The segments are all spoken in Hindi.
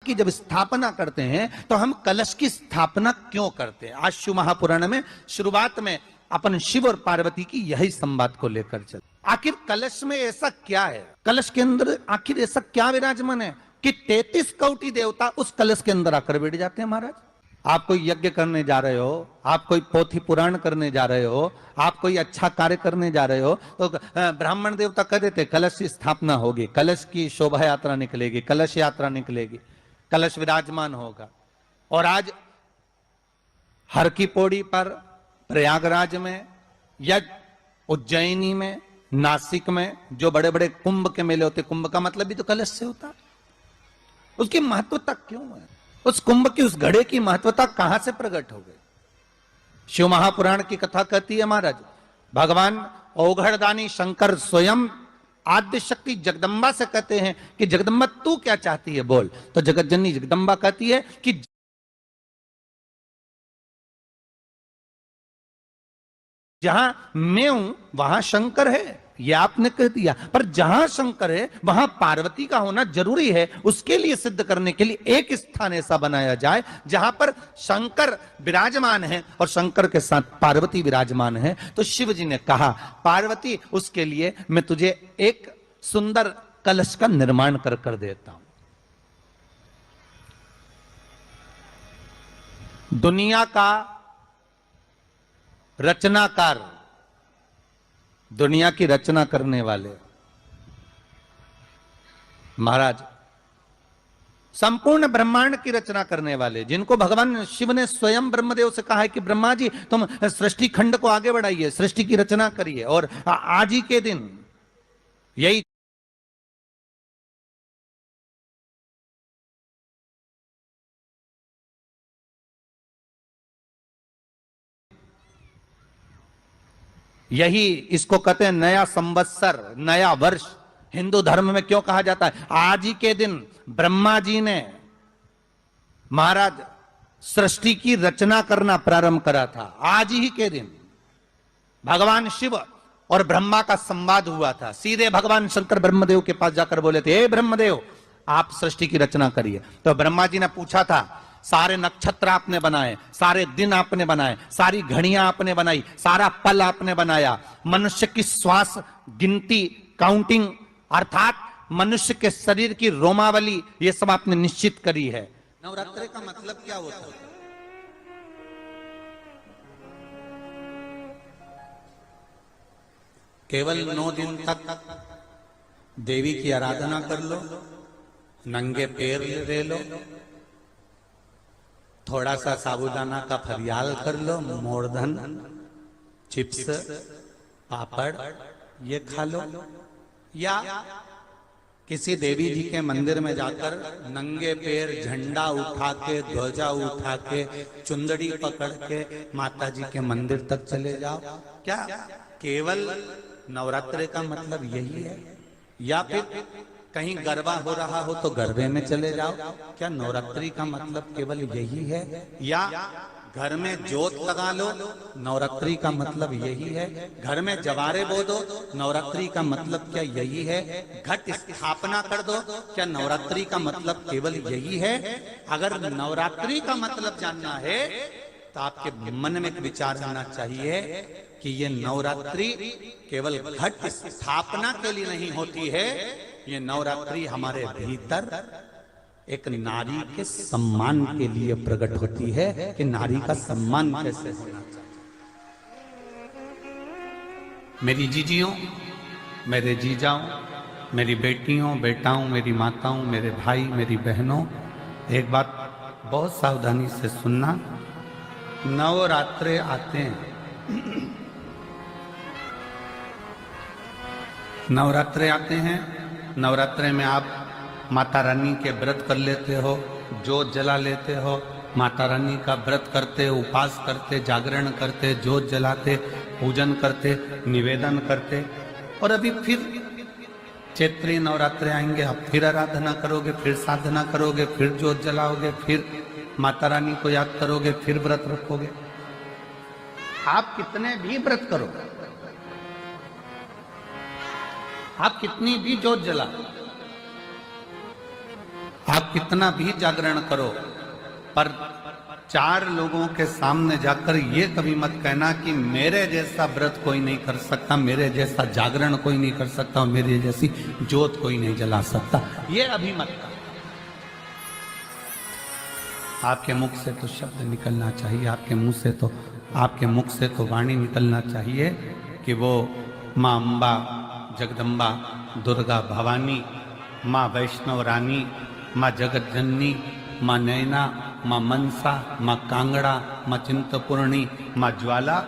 की जब स्थापना करते हैं तो हम कलश की स्थापना क्यों करते हैं? आज शिव महापुराण में शुरुआत में अपन शिव और पार्वती की यही संवाद को लेकर चल। आखिर कलश में ऐसा क्या है? कलश के अंदर आखिर ऐसा क्या विराजमान है कि 33 कोटि देवता उस कलश के अंदर आकर बैठ जाते हैं? महाराज, आप कोई यज्ञ करने जा रहे हो, आप कोई पोथी पुराण करने जा रहे हो, आप कोई अच्छा कार्य करने जा रहे हो, तो ब्राह्मण देवता कह देते कलश की स्थापना होगी, कलश की शोभा यात्रा निकलेगी, कलश यात्रा निकलेगी, कलश विराजमान होगा। और आज हर की पौड़ी पर, प्रयागराज में या उज्जैनी में, नासिक में जो बड़े बड़े कुंभ के मेले होते, कुंभ का मतलब भी तो कलश से होता। उसकी महत्वता क्यों है? उस कुंभ की, उस घड़े की महत्वता कहां से प्रकट हो गई? शिव महापुराण की कथा कहती है महाराज, भगवान औघड़दानी शंकर स्वयं आद्य शक्ति जगदम्बा से कहते हैं कि जगदम्बा तू क्या चाहती है बोल। तो जगत जननी जगदम्बा कहती है कि जहां मैं हूं वहां शंकर है। यह आपने कह दिया, पर जहां शंकर है वहां पार्वती का होना जरूरी है। उसके लिए सिद्ध करने के लिए एक स्थान ऐसा बनाया जाए जहां पर शंकर विराजमान है और शंकर के साथ पार्वती विराजमान है। तो शिव जी ने कहा, पार्वती उसके लिए मैं तुझे एक सुंदर कलश का निर्माण कर देता हूं। दुनिया का रचनाकार, दुनिया की रचना करने वाले महाराज, संपूर्ण ब्रह्मांड की रचना करने वाले, जिनको भगवान शिव ने स्वयं ब्रह्मदेव से कहा है कि ब्रह्मा जी तुम सृष्टि खंड को आगे बढ़ाइए, सृष्टि की रचना करिए। और आज ही के दिन यही इसको कहते हैं नया संवत्सर, नया वर्ष। हिंदू धर्म में क्यों कहा जाता है? आज ही के दिन ब्रह्मा जी ने महाराज सृष्टि की रचना करना प्रारंभ करा था। आज ही के दिन भगवान शिव और ब्रह्मा का संवाद हुआ था। सीधे भगवान शंकर ब्रह्मदेव के पास जाकर बोले थे, हे ब्रह्मदेव आप सृष्टि की रचना करिए। तो ब्रह्मा जी ने पूछा था, सारे नक्षत्र आपने बनाए, सारे दिन आपने बनाए, सारी घड़ियां आपने बनाई, सारा पल आपने बनाया, मनुष्य की श्वास गिनती, काउंटिंग, अर्थात मनुष्य के शरीर की रोमावली, ये सब आपने निश्चित करी है। नवरात्रि का मतलब क्या होता है? केवल 9 दिन तक देवी की आराधना कर लो, नंगे पैर ले लो, थोड़ा सा साबूदाना का फरियाल कर लो, मोरधन, चिप्स, पापड़ ये खा लो, या किसी देवी जी के मंदिर में जाकर नंगे पैर झंडा उठा के, ध्वजा उठा के, चुंदड़ी पकड़ के माता जी के मंदिर तक चले जाओ। क्या केवल नवरात्रि का मतलब यही है? या फिर कहीं गरबा हो रहा हो तो गरबे में चले जाओ? क्या नवरात्रि का मतलब केवल यही है? या घर में जोत लगा लो, नवरात्रि का मतलब यही है? घर में जवारे बो दो, नवरात्रि का मतलब क्या यही है? घट स्थापना कर दो, क्या नवरात्रि का मतलब केवल यही है? अगर नवरात्रि का मतलब जानना है तो आपके मन में एक विचार आना चाहिए कि ये नवरात्रि केवल घट स्थापना के लिए नहीं होती है, ये नवरात्रि हमारे भीतर एक नारी के सम्मान के लिए प्रकट होती है कि नारी का सम्मान कैसे होना चाहिए। मेरी जीजियों, मेरे जीजाओं, मेरी बेटियों, बेटाओं, मेरी माताओं, मेरे भाई, मेरी बहनों, एक बात बहुत सावधानी से सुनना। नवरात्रे आते हैं, नवरात्रे आते हैं, नवरात्रे में आप माता रानी के व्रत कर लेते हो, जोत जला लेते हो, माता रानी का व्रत करते, उपवास करते, जागरण करते, जोत जलाते, पूजन करते, निवेदन करते। और अभी फिर चैत्री नवरात्रे आएंगे, आप फिर आराधना करोगे, फिर साधना करोगे, फिर जोत जलाओगे, फिर माता रानी को याद करोगे, फिर व्रत रखोगे। आप कितने भी व्रत करो, आप कितनी भी जोत जला, आप कितना भी जागरण करो, पर 4 लोगों के सामने जाकर ये कभी मत कहना कि मेरे जैसा व्रत कोई नहीं कर सकता, मेरे जैसा जागरण कोई नहीं कर सकता और मेरी जैसी ज्योत कोई नहीं जला सकता। ये अभी मत कहना। आपके मुख से तो शब्द निकलना चाहिए, आपके मुख से तो वाणी निकलना चाहिए कि वो माँ अम्बा, जगदम्बा, दुर्गा भवानी, माँ वैष्णव रानी, माँ जगत जननी, माँ नैना, माँ मनसा, माँ कांगड़ा, माँ चिंतपूर्णी, माँ ज्वाला,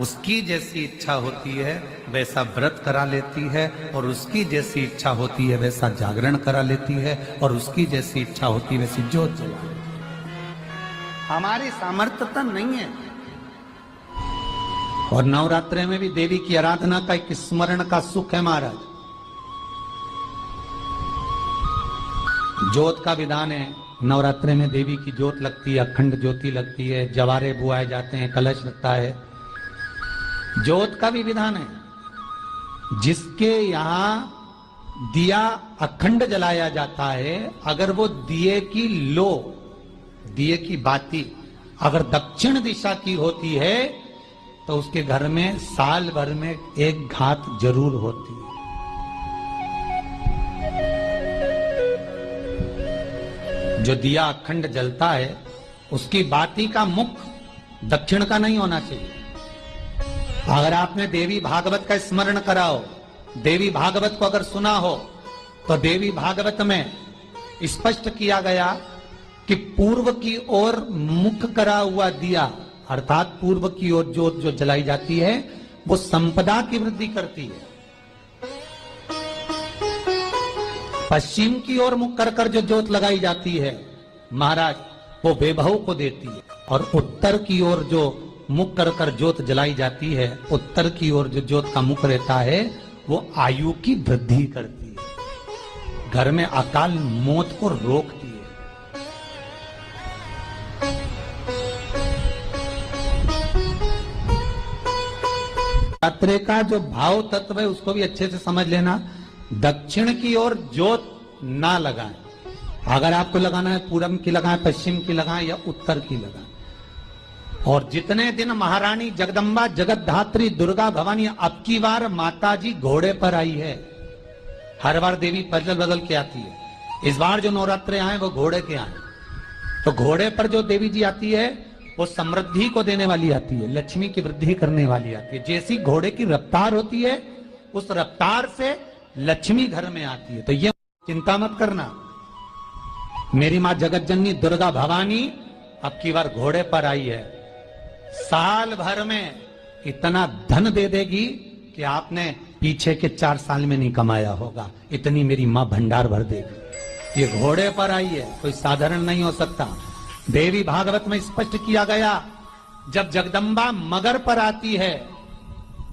उसकी जैसी इच्छा होती है वैसा व्रत करा लेती है, और उसकी जैसी इच्छा होती है वैसा जागरण करा लेती है, और उसकी जैसी इच्छा होती है वैसी ज्योत जला लेती है। हमारी सामर्थ्यता नहीं है। और नवरात्रि में भी देवी की आराधना का एक स्मरण का सुख है महाराज। ज्योत का विधान है, नवरात्रि में देवी की ज्योत लगती है, अखंड ज्योति लगती है, जवारे बुआए जाते हैं, कलश लगता है। ज्योत का भी विधान है। जिसके यहाँ दिया अखंड जलाया जाता है, अगर वो दिए की बाती अगर दक्षिण दिशा की होती है तो उसके घर में साल भर में एक घात जरूर होती है। जो दिया अखंड जलता है उसकी बाती का मुख दक्षिण का नहीं होना चाहिए। अगर आपने देवी भागवत का स्मरण कराओ, देवी भागवत को अगर सुना हो, तो देवी भागवत में स्पष्ट किया गया कि पूर्व की ओर मुख करा हुआ दिया, अर्थात पूर्व की ओर ज्योत जो जलाई जाती है वो संपदा की वृद्धि करती है। पश्चिम की ओर मुख कर कर जो ज्योत लगाई जाती है महाराज वो वैभव को देती है, और उत्तर की ओर जो मुख कर कर ज्योत जलाई जाती है, उत्तर की ओर जो ज्योत का मुख रहता है वो आयु की वृद्धि करती है, घर में अकाल मौत को रोकती है। नवरात्रि का जो भाव तत्व है उसको भी अच्छे से समझ लेना। दक्षिण की ओर ज्योत ना लगाएं। अगर आपको लगाना है पूरब की लगाएं, पश्चिम की लगाएं या उत्तर की लगाएं। और जितने दिन महारानी जगदम्बा, जगत धात्री, दुर्गा भवानी, अब की बार माता जी घोड़े पर आई है। हर बार देवी बदल बदल के आती है, इस बार जो नवरात्रे आए वो घोड़े के आए। तो घोड़े पर जो देवी जी आती है वो समृद्धि को देने वाली आती है, लक्ष्मी की वृद्धि करने वाली आती है। जैसी घोड़े की रफ्तार होती है उस रफ्तार से लक्ष्मी घर में आती है। तो ये चिंता मत करना। मेरी मां जगत जननी दुर्गा भवानी अब की बार घोड़े पर आई है, साल भर में इतना धन दे देगी कि आपने पीछे के 4 साल में नहीं कमाया होगा, इतनी मेरी मां भंडार भर देगी। ये घोड़े पर आई है, कोई साधारण नहीं हो सकता। देवी भागवत में स्पष्ट किया गया, जब जगदम्बा मगर पर आती है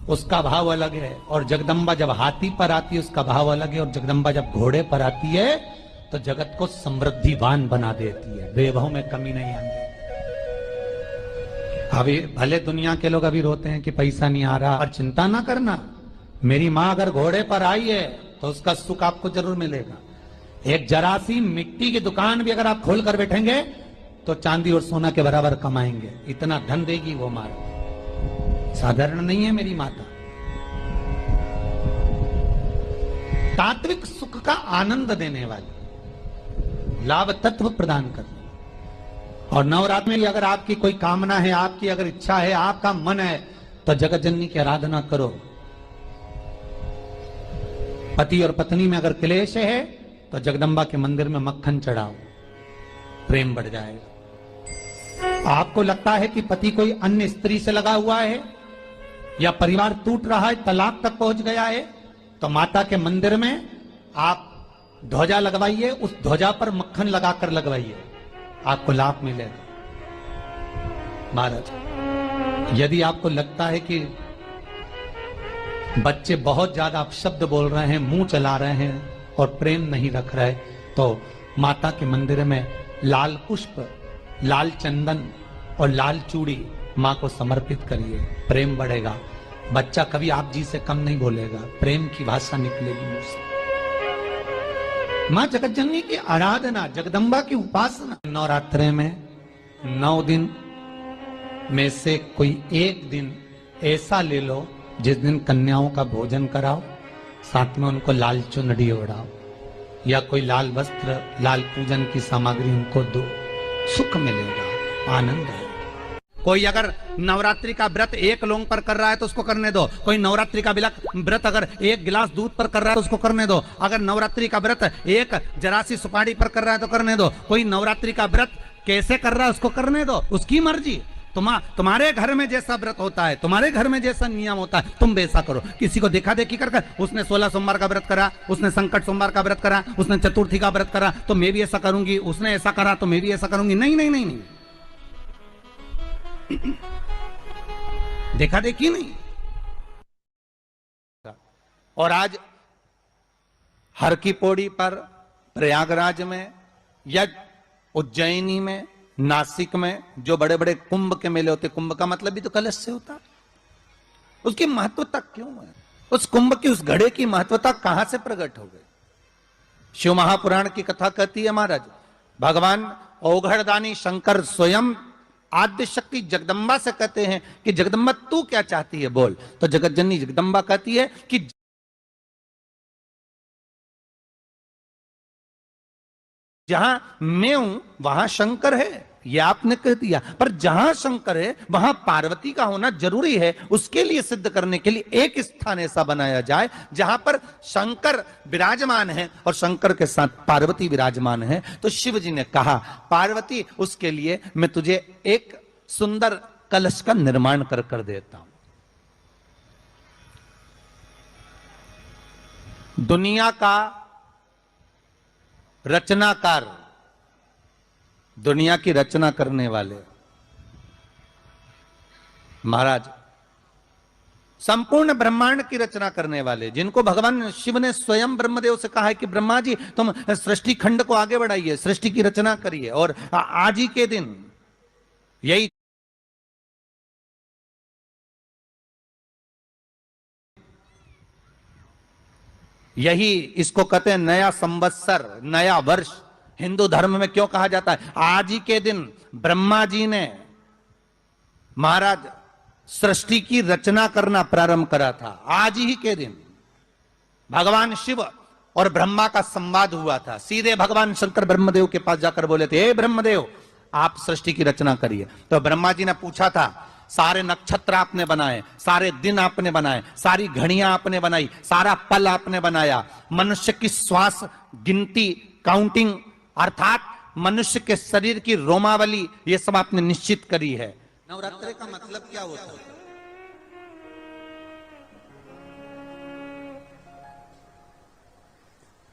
उसका भाव अलग है, और जगदम्बा जब हाथी पर आती है उसका भाव अलग है, और जगदम्बा जब घोड़े पर आती है तो जगत को समृद्धिवान बना देती है, वैभव में कमी नहीं आती। अभी भले दुनिया के लोग अभी रोते हैं कि पैसा नहीं आ रहा, और चिंता ना करना, मेरी मां अगर घोड़े पर आई है तो उसका सुख आपको जरूर मिलेगा। एक जरा सी मिट्टी की दुकान भी अगर आप खोल कर बैठेंगे तो चांदी और सोना के बराबर कमाएंगे, इतना धन देगी वो मां। साधारण नहीं है मेरी माता। तात्विक सुख का आनंद देने वाली, लाभ तत्व प्रदान करने। और नवरात्र में अगर आपकी कोई कामना है, आपकी अगर इच्छा है, आपका मन है, तो जगत जननी की आराधना करो। पति और पत्नी में अगर क्लेश है तो जगदम्बा के मंदिर में मक्खन चढ़ाओ, प्रेम बढ़ जाएगा। आपको लगता है कि पति कोई अन्य स्त्री से लगा हुआ है या परिवार टूट रहा है, तलाक तक पहुंच गया है, तो माता के मंदिर में आप ध्वजा लगवाइए, उस ध्वजा पर मक्खन लगाकर लगवाइए, आपको लाभ मिलेगा। महाराज, यदि आपको लगता है कि बच्चे बहुत ज्यादा अपशब्द बोल रहे हैं, मुंह चला रहे हैं और प्रेम नहीं रख रहे, तो माता के मंदिर में लाल पुष्प, लाल चंदन और लाल चूड़ी मां को समर्पित करिए, प्रेम बढ़ेगा। बच्चा कभी आप जी से कम नहीं बोलेगा, प्रेम की भाषा निकलेगी मुंह से। मां जगतजननी की आराधना, जगदम्बा की उपासना। नवरात्रे में 9 दिन में से कोई एक दिन ऐसा ले लो जिस दिन कन्याओं का भोजन कराओ, साथ में उनको लाल चुनरी ओढ़ाओ या कोई लाल वस्त्र, लाल पूजन की सामग्री उनको दो, सुख मिलेगा, आनंद है। कोई अगर नवरात्रि का व्रत एक लौंग पर कर रहा है तो उसको करने दो। कोई नवरात्रि का व्रत अगर एक गिलास दूध पर कर रहा है तो उसको करने दो। अगर नवरात्रि का व्रत एक जरासी सुपारी पर कर रहा है तो करने दो। कोई नवरात्रि का व्रत कैसे कर रहा है उसको करने दो, उसकी मर्जी। तुम्हारे घर में जैसा व्रत होता है, तुम्हारे घर में जैसा नियम होता है, तुम वैसा करो। किसी को देखा देखी कर उसने 16 सोमवार का व्रत करा, उसने संकट सोमवार का व्रत करा, उसने चतुर्थी का व्रत करा तो मैं भी ऐसा करूंगी, उसने ऐसा करा तो मैं भी ऐसा करूंगी। नहीं नहीं नहीं नहीं, देखा देखी नहीं। और आज हर की पौड़ी पर, प्रयागराज में या उज्जैनी में, नासिक में जो बड़े बड़े कुंभ के मेले होते, कुंभ का मतलब भी तो कलश से होता है, उसकी महत्वता क्यों है? उस कुंभ की, उस घड़े की महत्वता कहां से प्रकट हो गई? शिव महापुराण की कथा कहती है महाराज, भगवान औघड़दानी शंकर स्वयं आद्य शक्ति जगदम्बा से कहते हैं कि जगदम्बा तू क्या चाहती है बोल। तो जगतजननी जगदम्बा कहती है कि जहां मैं हूं वहां शंकर है, यह आपने कह दिया, पर जहां शंकर है वहां पार्वती का होना जरूरी है। उसके लिए सिद्ध करने के लिए एक स्थान ऐसा बनाया जाए जहां पर शंकर विराजमान है और शंकर के साथ पार्वती विराजमान है। तो शिव जी ने कहा, पार्वती उसके लिए मैं तुझे एक सुंदर कलश का निर्माण कर देता हूं। दुनिया का रचनाकार, दुनिया की रचना करने वाले महाराज, संपूर्ण ब्रह्मांड की रचना करने वाले, जिनको भगवान शिव ने स्वयं ब्रह्मदेव से कहा है कि ब्रह्मा जी तुम सृष्टि खंड को आगे बढ़ाइए, सृष्टि की रचना करिए। और आज ही के दिन यही इसको कहते हैं नया संवत्सर, नया वर्ष। हिंदू धर्म में क्यों कहा जाता है? आज ही के दिन ब्रह्मा जी ने महाराज सृष्टि की रचना करना प्रारंभ करा था। आज ही के दिन भगवान शिव और ब्रह्मा का संवाद हुआ था। सीधे भगवान शंकर ब्रह्मदेव के पास जाकर बोले थे, हे ब्रह्मदेव आप सृष्टि की रचना करिए। तो ब्रह्मा जी ने पूछा था, सारे नक्षत्र आपने बनाए, सारे दिन आपने बनाए, सारी घड़ियां आपने बनाई, सारा पल आपने बनाया, मनुष्य की श्वास गिनती, काउंटिंग, अर्थात मनुष्य के शरीर की रोमावली, ये सब आपने निश्चित करी है। नवरात्रि का मतलब क्या होता है?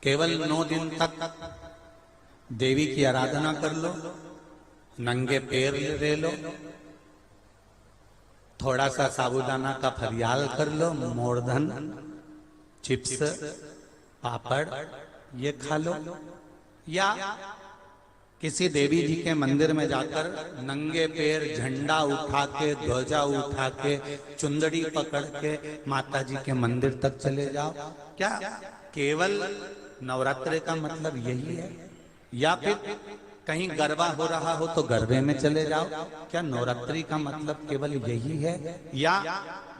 केवल 9 दिन तक देवी की आराधना कर लो, नंगे पैर ले लो, थोड़ा सा साबूदाना का फरियाल कर लो, मोरधन, चिप्स, पापड़ ये खा लो, या किसी देवी जी के मंदिर में जाकर नंगे पैर झंडा उठा के, ध्वजा उठा के, चुंदड़ी पकड़ के माता जी के मंदिर तक चले जाओ। क्या केवल नवरात्रि का मतलब यही है? या फिर कहीं गरबा हो रहा हो तो गरबे में चले जाओ? क्या नवरात्रि का मतलब केवल यही है? या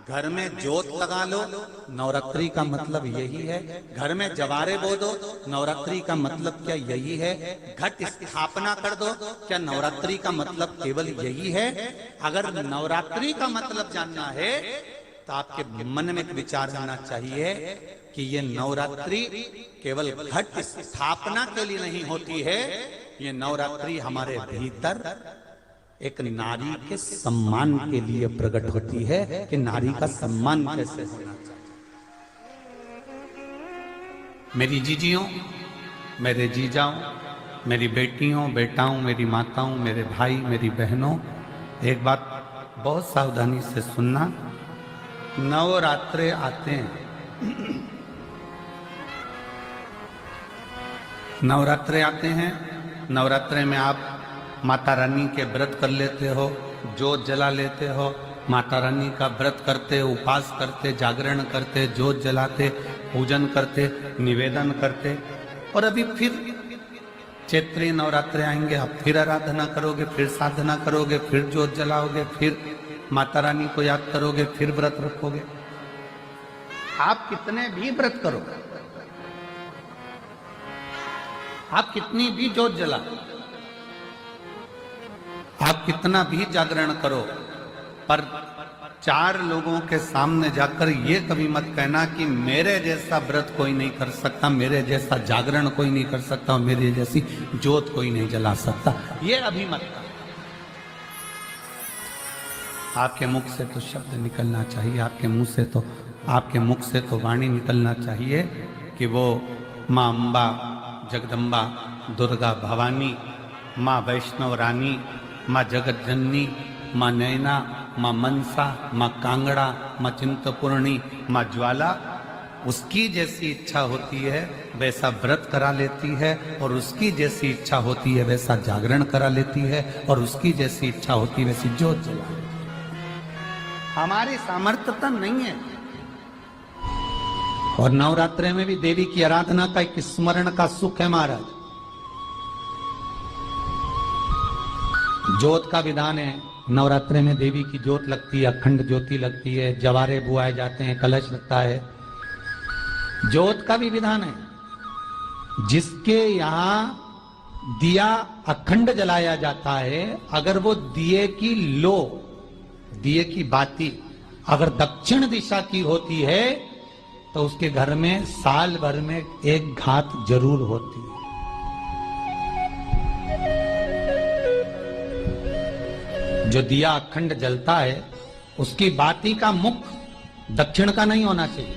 घर में जोत लगा लो, नवरात्रि का मतलब यही है? घर में जवारे बो दो, नवरात्रि का मतलब क्या यही है? घट स्थापना कर दो, क्या नवरात्रि का मतलब केवल यही है? अगर नवरात्रि का मतलब जानना है तो आपके मन में एक विचार आना चाहिए कि ये नवरात्रि केवल घट स्थापना के लिए नहीं होती है, ये नवरात्रि हमारे भीतर एक नारी के सम्मान के लिए प्रकट होती है कि नारी का सम्मान कैसे होना चाहिए। मेरी जीजियों, मेरे जीजाओं, मेरी बेटियों, बेटाओं, मेरी माताओं, मेरे भाई, मेरी बहनों, एक बात बहुत सावधानी से सुनना। नवरात्रे आते हैं, नवरात्रे आते हैं, नवरात्रे में आप माता रानी के व्रत कर लेते हो, जोत जला लेते हो, माता रानी का व्रत करते, उपवास करते, जागरण करते, जोत जलाते, पूजन करते, निवेदन करते। और अभी फिर चैत्री नवरात्रे आएंगे, आप फिर आराधना करोगे, फिर साधना करोगे, फिर जोत जलाओगे, फिर माता रानी को याद करोगे, फिर व्रत रखोगे। आप कितने भी व्रत करो, आप कितनी भी जोत जलाओ, आप कितना भी जागरण करो, पर 4 लोगों के सामने जाकर ये कभी मत कहना कि मेरे जैसा व्रत कोई नहीं कर सकता, मेरे जैसा जागरण कोई नहीं कर सकता, मेरे जैसी जोत कोई नहीं जला सकता। ये अभी मत कहना। आपके मुख से तो शब्द निकलना चाहिए, आपके मुख से तो वाणी निकलना चाहिए कि वो माँ अम्बा, जगदम्बा, दुर्गा भवानी, माँ वैष्णव रानी, माँ जगत जननी, माँ नैना, माँ मनसा, माँ कांगड़ा, माँ चिंतपूर्णी, माँ ज्वाला, उसकी जैसी इच्छा होती है वैसा व्रत करा लेती है, और उसकी जैसी इच्छा होती है वैसा जागरण करा लेती है, और उसकी जैसी इच्छा होती है वैसी जोत जला लेती है। हमारी सामर्थ्यता नहीं है। और नवरात्रे में भी देवी की आराधना का एक स्मरण का सुख है महाराज। जोत का विधान है, नवरात्रे में देवी की जोत लगती है, अखंड ज्योति लगती है, जवारे बुआए जाते हैं, कलश लगता है। जोत का भी विधान है। जिसके यहाँ दिया अखंड जलाया जाता है, अगर वो दिए की लो, दिए की बाती अगर दक्षिण दिशा की होती है तो उसके घर में साल भर में एक घात जरूर होती है। जो दिया अखंड जलता है उसकी बाती का मुख दक्षिण का नहीं होना चाहिए।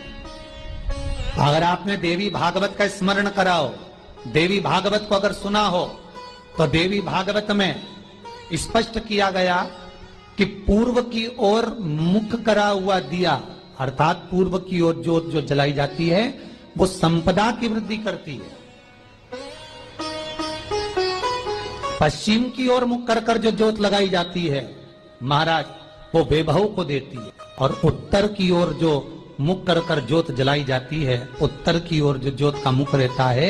अगर आपने देवी भागवत का स्मरण करा हो, देवी भागवत को अगर सुना हो, तो देवी भागवत में स्पष्ट किया गया कि पूर्व की ओर मुख करा हुआ दिया, अर्थात पूर्व की ओर जोत जो जलाई जाती है वो संपदा की वृद्धि करती है। पश्चिम की ओर मुख कर कर जो जोत लगाई जाती है महाराज, वो वैभव को देती है। और उत्तर की ओर जो मुख कर कर जोत जलाई जाती है, उत्तर की ओर जो जोत का मुख रहता है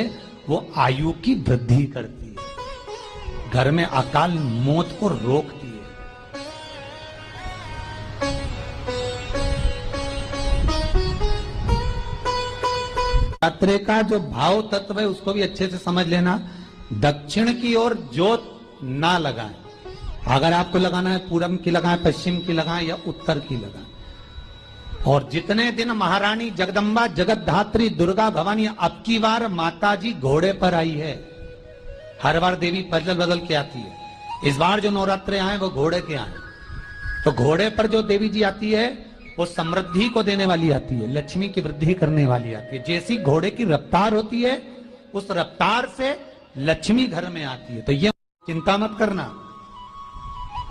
वो आयु की वृद्धि करती है, घर में अकाल मौत को रोकती है। नवरात्रे का जो भाव तत्व है उसको भी अच्छे से समझ लेना। दक्षिण की ओर जोत ना लगाएं। अगर आपको लगाना है पूरब की लगाएं, पश्चिम की लगाएं या उत्तर की लगाएं। और जितने दिन महारानी जगदम्बा जगतधात्री दुर्गा भवानी, अब की बार माता जी घोड़े पर आई है। हर बार देवी बदल बदल के आती है, इस बार जो नवरात्रे आए वो घोड़े के आए। तो घोड़े पर जो देवी जी आती है वो समृद्धि को देने वाली आती है, लक्ष्मी की वृद्धि करने वाली आती है। जैसी घोड़े की रफ्तार होती है उस रफ्तार से लक्ष्मी घर में आती है। तो ये चिंता मत करना,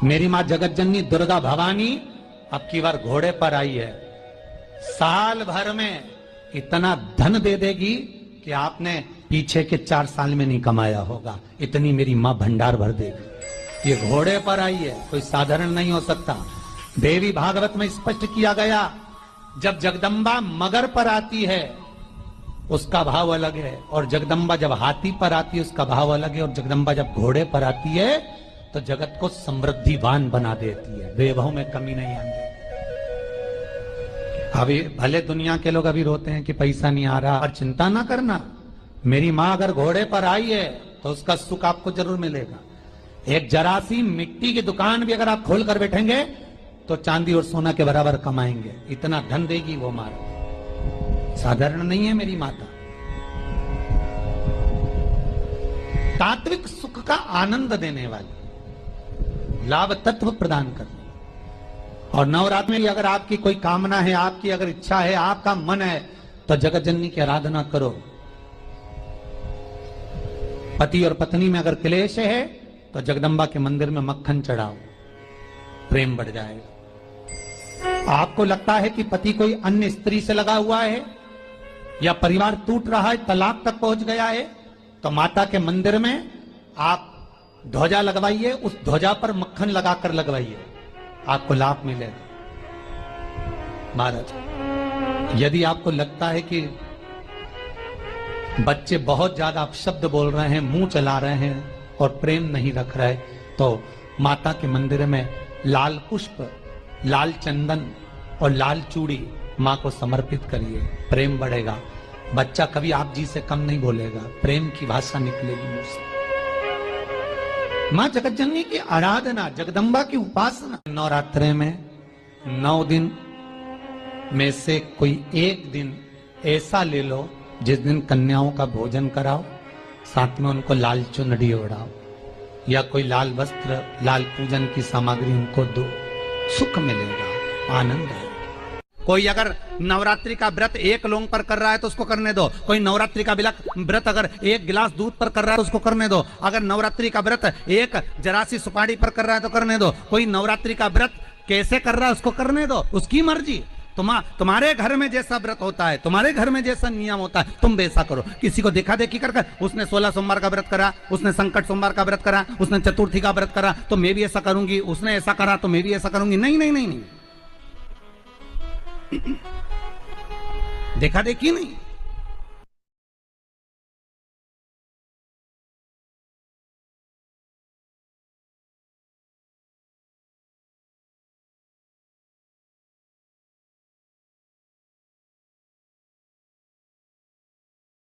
मेरी मां जगत जननी दुर्गा भवानी अब की बार घोड़े पर आई है। साल भर में इतना धन दे देगी कि आपने पीछे के 4 साल में नहीं कमाया होगा, इतनी मेरी मां भंडार भर देगी। ये घोड़े पर आई है, कोई साधारण नहीं हो सकता। देवी भागवत में स्पष्ट किया गया, जब जगदम्बा मगर पर आती है उसका भाव अलग है, और जगदम्बा जब हाथी पर आती है उसका भाव अलग है, और जगदम्बा जब घोड़े पर आती है तो जगत को समृद्धिवान बना देती है, वैभव में कमी नहीं आती। अभी भले दुनिया के लोग अभी रोते हैं कि पैसा नहीं आ रहा, और चिंता ना करना, मेरी मां अगर घोड़े पर आई है तो उसका सुख आपको जरूर मिलेगा। एक जरा सी मिट्टी की दुकान भी अगर आप खोल कर बैठेंगे तो चांदी और सोना के बराबर कमाएंगे, इतना धन देगी वो मारा। साधारण नहीं है मेरी माता। तात्विक सुख का आनंद देने वाली, लाभ तत्व प्रदान करने। और नवरात्र में अगर आपकी कोई कामना है, आपकी अगर इच्छा है, आपका मन है, तो जगत जननी की आराधना करो। पति और पत्नी में अगर क्लेश है तो जगदम्बा के मंदिर में मक्खन चढ़ाओ, प्रेम बढ़ जाएगा। आपको लगता है कि पति कोई अन्य स्त्री से लगा हुआ है या परिवार टूट रहा है, तलाक तक पहुंच गया है, तो माता के मंदिर में आप ध्वजा लगवाइए, उस ध्वजा पर मक्खन लगाकर लगवाइए, आपको लाभ मिलेगा। महाराज, यदि आपको लगता है कि बच्चे बहुत ज्यादा अपशब्द बोल रहे हैं, मुंह चला रहे हैं और प्रेम नहीं रख रहे, तो माता के मंदिर में लाल पुष्प, लाल चंदन और लाल चूड़ी माँ को समर्पित करिए, प्रेम बढ़ेगा। बच्चा कभी आप जी से कम नहीं बोलेगा, प्रेम की भाषा निकलेगी मुंह से। माँ जगतजननी की आराधना, जगदम्बा की उपासना। नवरात्रे में 9 दिन में से कोई एक दिन ऐसा ले लो जिस दिन कन्याओं का भोजन कराओ, साथ में उनको लाल चुनरी ओढ़ाओ या कोई लाल वस्त्र, लाल पूजन की सामग्री उनको दो, सुख मिलेगा, आनंद है। कोई अगर नवरात्रि का व्रत एक लौंग पर कर रहा है तो उसको करने दो। कोई नवरात्रि का व्रत अगर एक गिलास दूध पर कर रहा है तो उसको करने दो। अगर नवरात्रि का व्रत एक जरासी सुपारी पर कर रहा है तो करने दो। कोई नवरात्रि का व्रत कैसे कर रहा है उसको करने दो, उसकी मर्जी। तुम्हारे घर में जैसा व्रत होता है, तुम्हारे घर में जैसा नियम होता है, तुम वैसा करो। किसी को देखा देखी कर उसने 16 सोमवार का व्रत करा, उसने संकट सोमवार का व्रत करा, उसने चतुर्थी का व्रत करा तो मैं भी ऐसा करूंगी, उसने ऐसा करा तो मैं भी ऐसा करूंगी। नहीं नहीं नहीं नहीं, देखा देखी नहीं।